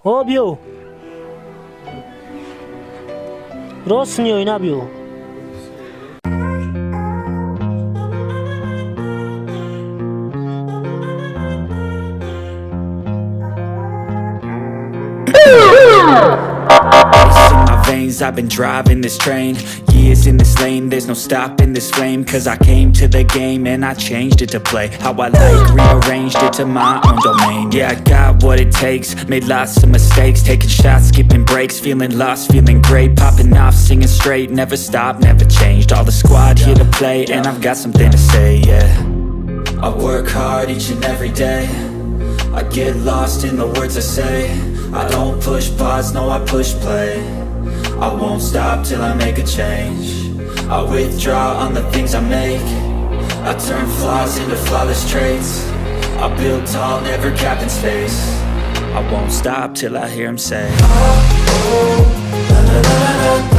어 비오 로스니오 이나비오 I've been driving this train, years in this lane, there's no stopping this flame. Cause I came to the game and I changed it to play how I like, rearranged it to my own domain. Yeah, I got what it takes, made lots of mistakes, taking shots, skipping breaks, feeling lost, feeling great, popping off, singing straight, never stopped, never changed. All the squad here to play and I've got something to say, yeah. I work hard each and every day, I get lost in the words I say. I don't push pause, no I push play. I won't stop till I make a change. I withdraw on the things I make. I turn flaws into flawless traits. I build tall, never capped in space. I won't stop till I hear him say, oh, oh, la, la, la, la.